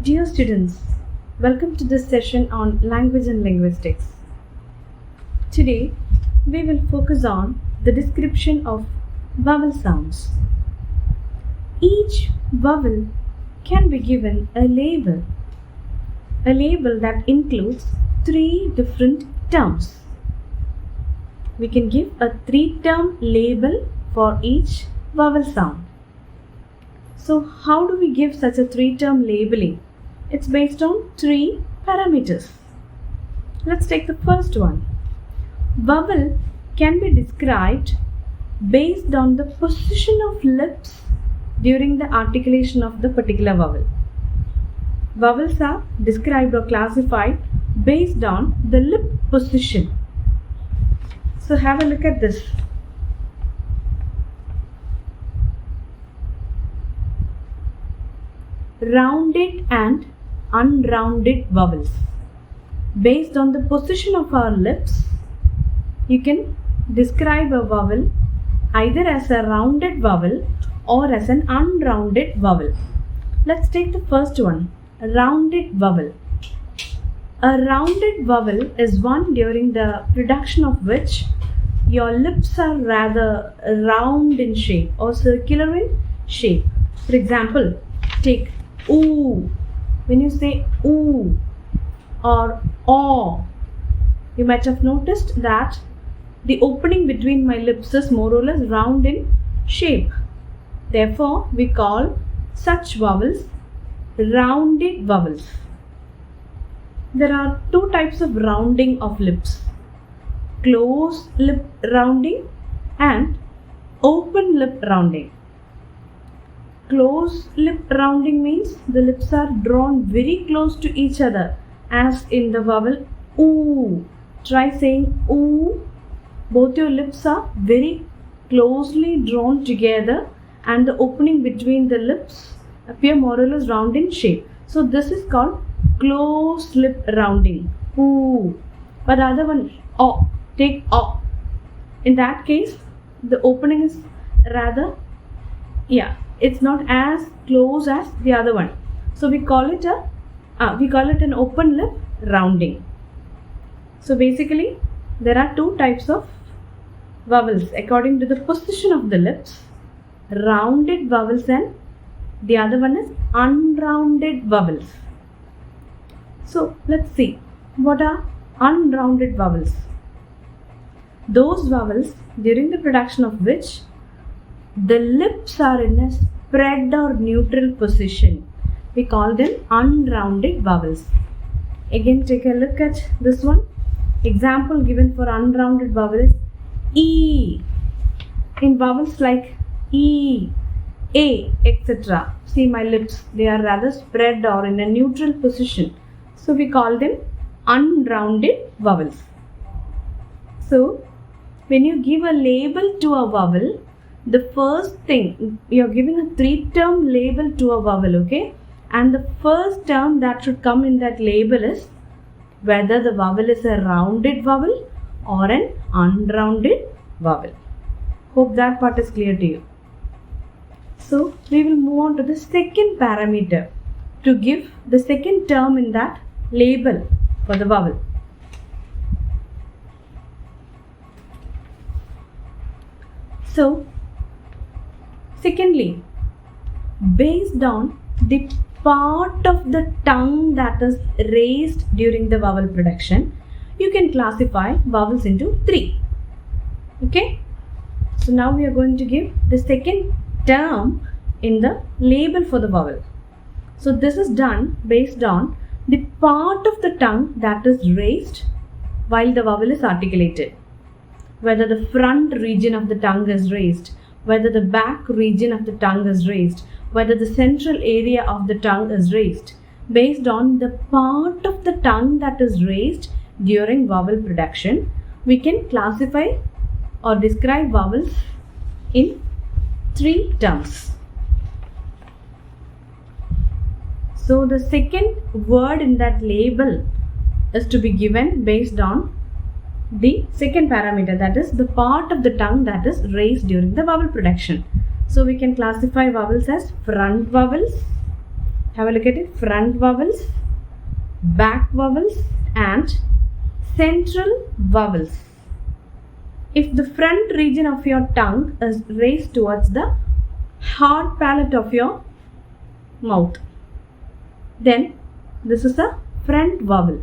Dear students, welcome to this session on language and linguistics. Today, we will focus on the description of vowel sounds. Each vowel can be given a label that includes three different terms. We can give a three-term label for each vowel sound. So how do we give such a three-term labeling? It's based on three parameters. Let's take the first one. Vowel can be described based on the position of lips during the articulation of the particular vowel. Vowels are described or classified based on the lip position. So have a look at this. Rounded and unrounded vowels. Based on the position of our lips, you can describe a vowel either as a rounded vowel or as an unrounded vowel. Let's take the first one, a rounded vowel. A rounded vowel is one during the production of which your lips are rather round in shape or circular in shape. For example, take oo. When you say oo or aw, you might have noticed that the opening between my lips is more or less round in shape. Therefore, we call such vowels rounded vowels. There are two types of rounding of lips: closed lip rounding and open lip rounding. Closed lip rounding means the lips are drawn very close to each other, as in the vowel oo. Try saying oo. Both your lips are very closely drawn together and the opening between the lips appear more or less round in shape. So this is called closed lip rounding. Ooh. But the other one, aw. Take aw. In that case, the opening is rather, it's not as close as the other one. So we call it an open lip rounding. So basically, there are two types of vowels according to the position of the lips: rounded vowels and the other one is unrounded vowels. So let's see, what are unrounded vowels? Those vowels during the production of which the lips are in a spread or neutral position. We call them unrounded vowels. Again, take a look at this one. Example given for unrounded vowel is E. In vowels like E, A, etc. See my lips, they are rather spread or in a neutral position. So we call them unrounded vowels. So when you give a label to a vowel, the first thing, you are giving a three-term label to a vowel, okay? And the first term that should come in that label is whether the vowel is a rounded vowel or an unrounded vowel. Hope that part is clear to you. So we will move on to the second parameter to give the second term in that label for the vowel. So secondly, based on the part of the tongue that is raised during the vowel production, you can classify vowels into three. Okay? So now we are going to give the second term in the label for the vowel. So this is done based on the part of the tongue that is raised while the vowel is articulated. Whether the front region of the tongue is raised, whether the back region of the tongue is raised, whether the central area of the tongue is raised. Based on the part of the tongue that is raised during vowel production, we can classify or describe vowels in three terms. So the second word in that label is to be given based on the second parameter, that is the part of the tongue that is raised during the vowel production. So we can classify vowels as front vowels, Have a look at it. Front vowels, back vowels and central vowels. If the front region of your tongue is raised towards the hard palate of your mouth, then this is a front vowel.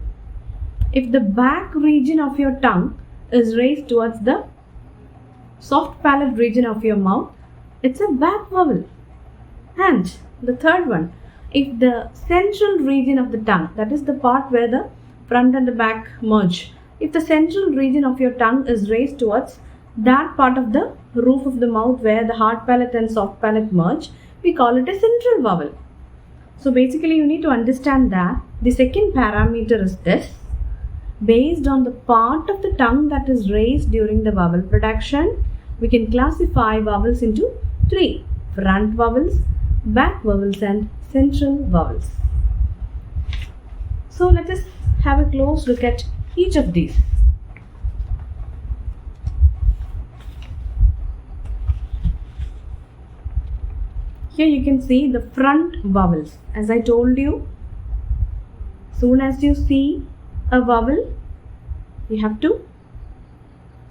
If the back region of your tongue is raised towards the soft palate region of your mouth, it's a back vowel. And the third one, if the central region of the tongue, that is the part where the front and the back merge, if the central region of your tongue is raised towards that part of the roof of the mouth where the hard palate and soft palate merge, we call it a central vowel. So basically you need to understand that the second parameter is this. Based on the part of the tongue that is raised during the vowel production, we can classify vowels into three: front vowels, back vowels and central vowels. So let us have a close look at each of these. Here you can see the front vowels. As I told you, soon as you see a vowel, you have to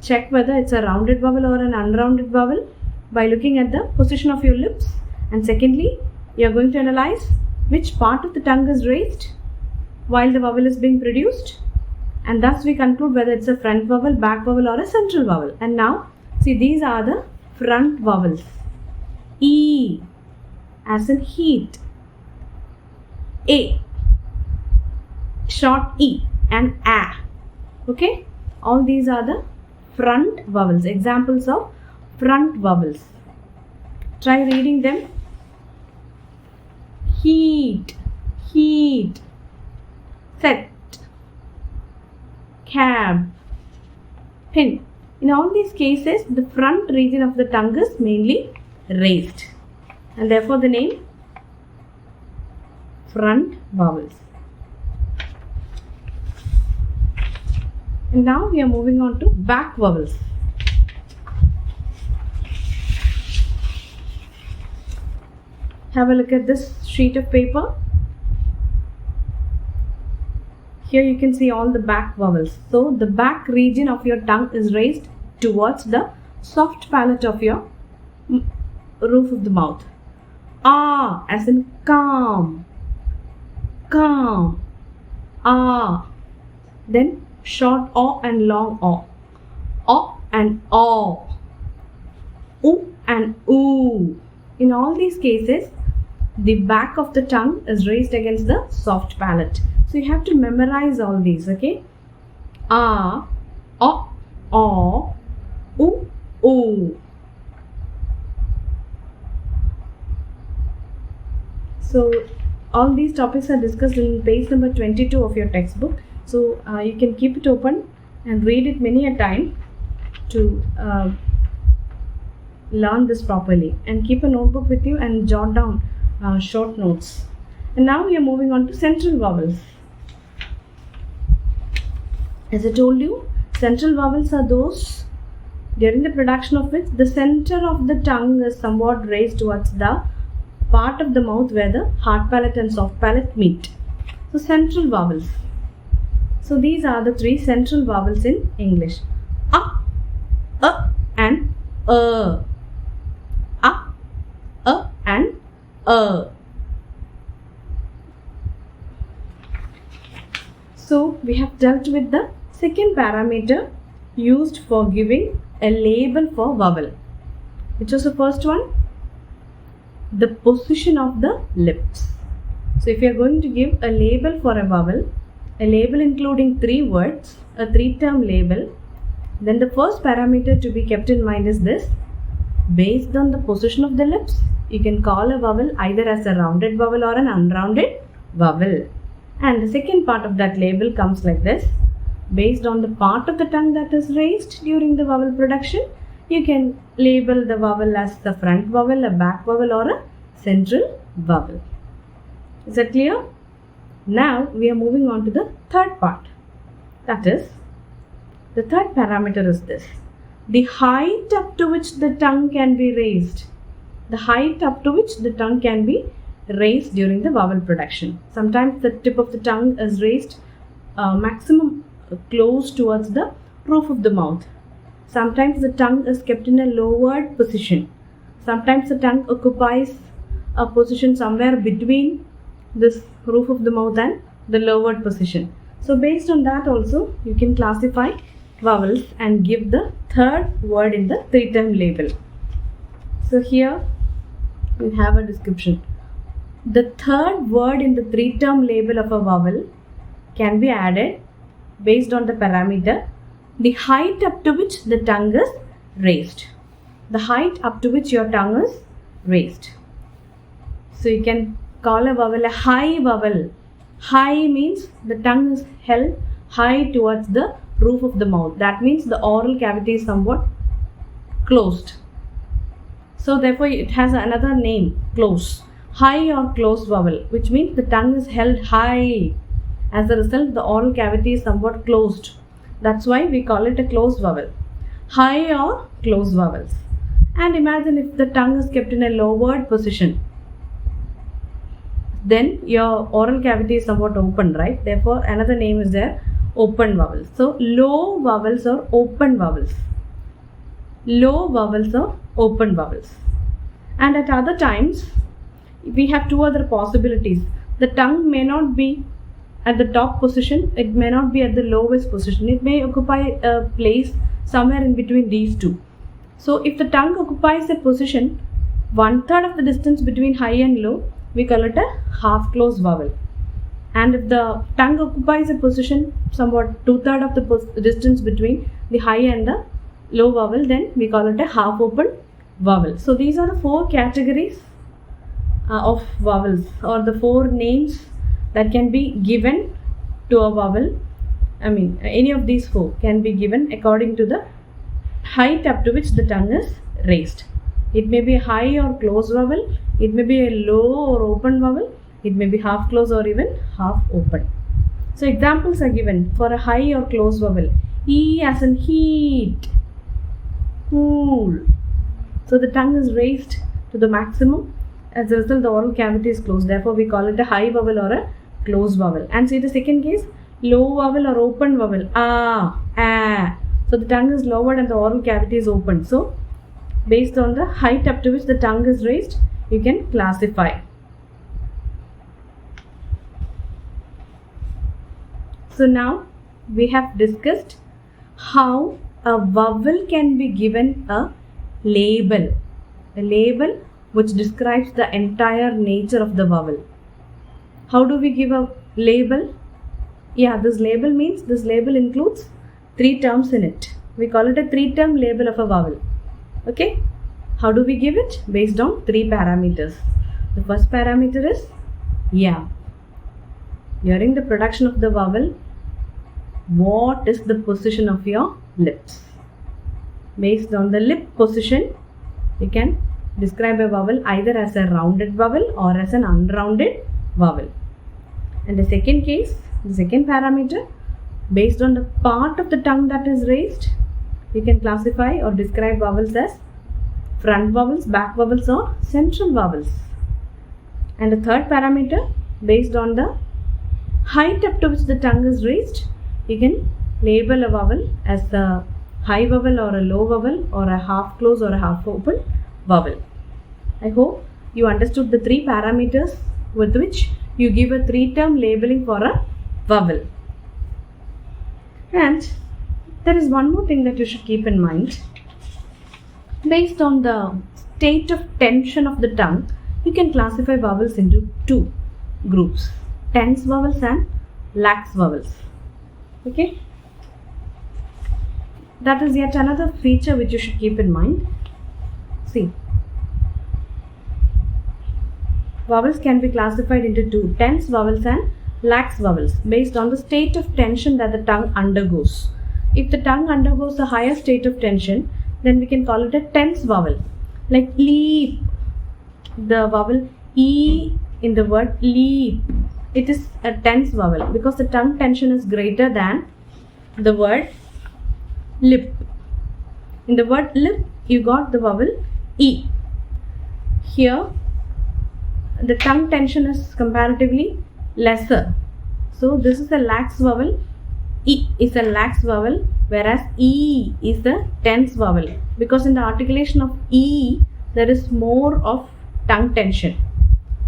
check whether it's a rounded vowel or an unrounded vowel by looking at the position of your lips. And secondly, you are going to analyze which part of the tongue is raised while the vowel is being produced. And thus we conclude whether it's a front vowel, back vowel or a central vowel. And now, see, these are the front vowels. E as in heat, A, short E, and A. Okay, all these are the front vowels, examples of front vowels. Try reading them. Heat, heat, set, cab, pin. In all these cases, the front region of the tongue is mainly raised, and therefore the name front vowels. And now we are moving on to back vowels. Have a look at this sheet of paper. Here you can see all the back vowels. So the back region of your tongue is raised towards the soft palate of your roof of the mouth. Ah as in calm, calm, ah. Then short O and long O, O and O, U and oo. In all these cases, the back of the tongue is raised against the soft palate. So you have to memorize all these, okay? A, O, O, U, oo. So all these topics are discussed in page number 22 of your textbook. So you can keep it open and read it many a time to learn this properly, and keep a notebook with you and jot down short notes. And now we are moving on to central vowels. As I told you, central vowels are those during the production of which the center of the tongue is somewhat raised towards the part of the mouth where the hard palate and soft palate meet. So central vowels. So these are the three central vowels in English. A, and A. A and A. So we have dealt with the second parameter used for giving a label for vowel. Which was the first one? The position of the lips. So if you are going to give a label for a vowel, a label including three words, a three-term label, then the first parameter to be kept in mind is this. Based on the position of the lips, you can call a vowel either as a rounded vowel or an unrounded vowel. And the second part of that label comes like this. Based on the part of the tongue that is raised during the vowel production, you can label the vowel as the front vowel, a back vowel or a central vowel. Is that clear? Now we are moving on to the third part. That is, the third parameter is this. The height up to which the tongue can be raised. The height up to which the tongue can be raised during the vowel production. Sometimes the tip of the tongue is raised maximum close towards the roof of the mouth. Sometimes the tongue is kept in a lowered position. Sometimes the tongue occupies a position somewhere between this roof of the mouth and the lowered position. So based on that also you can classify vowels and give the third word in the three-term label. So here we have a description. The third word in the three-term label of a vowel can be added based on the parameter the height up to which the tongue is raised. The height up to which your tongue is raised. So you can call a vowel a high vowel. High means the tongue is held high towards the roof of the mouth. That means the oral cavity is somewhat closed. So therefore it has another name, close. High or close vowel, which means the tongue is held high. As a result, the oral cavity is somewhat closed. That's why we call it a closed vowel. High or closed vowels. And imagine if the tongue is kept in a lowered position. Then your oral cavity is somewhat open, right? Therefore, another name is there, open vowels. So, low vowels or open vowels. Low vowels or open vowels. And at other times, we have two other possibilities. The tongue may not be at the top position, it may not be at the lowest position. It may occupy a place somewhere in between these two. So, if the tongue occupies a position 1/3 of the distance between high and low, we call it a half closed vowel. And if the tongue occupies a position somewhat 2/3 of the distance between the high and the low vowel, then we call it a half open vowel. So these are the four categories of vowels, or the four names that can be given to a vowel. Any of these four can be given according to the height up to which the tongue is raised. It may be a high or close vowel, it may be a low or open vowel, it may be half close or even half open. So examples are given for a high or close vowel. E as in heat, cool. So the tongue is raised to the maximum. As a result, the oral cavity is closed. Therefore, we call it a high vowel or a closed vowel. And see the second case, low vowel or open vowel. Ah, ah. So the tongue is lowered and the oral cavity is open. So based on the height up to which the tongue is raised, you can classify. So now we have discussed how a vowel can be given a label. A label which describes the entire nature of the vowel. How do we give a label? Yeah, this label means this label includes 3 terms in it. We call it a 3-term label of a vowel. Okay? How do we give it? Based on 3 parameters. The first parameter is yeah. During the production of the vowel, what is the position of your lips? Based on the lip position, you can describe a vowel either as a rounded vowel or as an unrounded vowel. And the second case, the second parameter, based on the part of the tongue that is raised, you can classify or describe vowels as front vowels, back vowels or central vowels. And the third parameter, based on the height up to which the tongue is raised, you can label a vowel as a high vowel or a low vowel or a half close or a half open vowel. I hope you understood the 3 parameters with which you give a 3-term labeling for a vowel. And there is one more thing that you should keep in mind. Based on the state of tension of the tongue, you can classify vowels into 2 groups: tense vowels and lax vowels. Okay? That is yet another feature which you should keep in mind. See, vowels can be classified into 2: tense vowels and lax vowels, based on the state of tension that the tongue undergoes. If the tongue undergoes a higher state of tension, then we can call it a tense vowel. Like leap, the vowel E in the word leap, it is a tense vowel because the tongue tension is greater than the word lip. In the word lip, you got the vowel E. Here, the tongue tension is comparatively lesser. So this is a lax vowel. E is a lax vowel, whereas E is a tense vowel, because in the articulation of E there is more of tongue tension.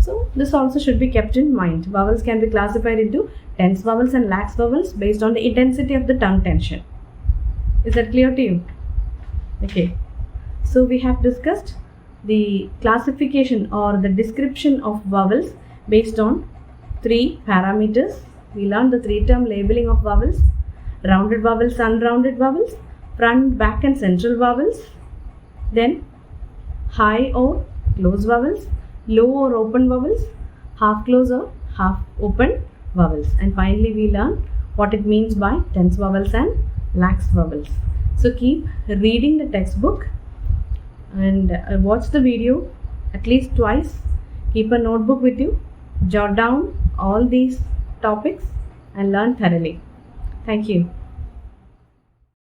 So this also should be kept in mind. Vowels can be classified into tense vowels and lax vowels based on the intensity of the tongue tension. Is that clear to you? Okay. So we have discussed the classification or the description of vowels based on 3 parameters. We learned the 3-term labeling of vowels: rounded vowels, unrounded vowels, front, back and central vowels, then high or close vowels, low or open vowels, half close or half open vowels, and finally we learn what it means by tense vowels and lax vowels. So keep reading the textbook and watch the video at least twice. Keep a notebook with you, jot down all these topics and learn thoroughly. Thank you.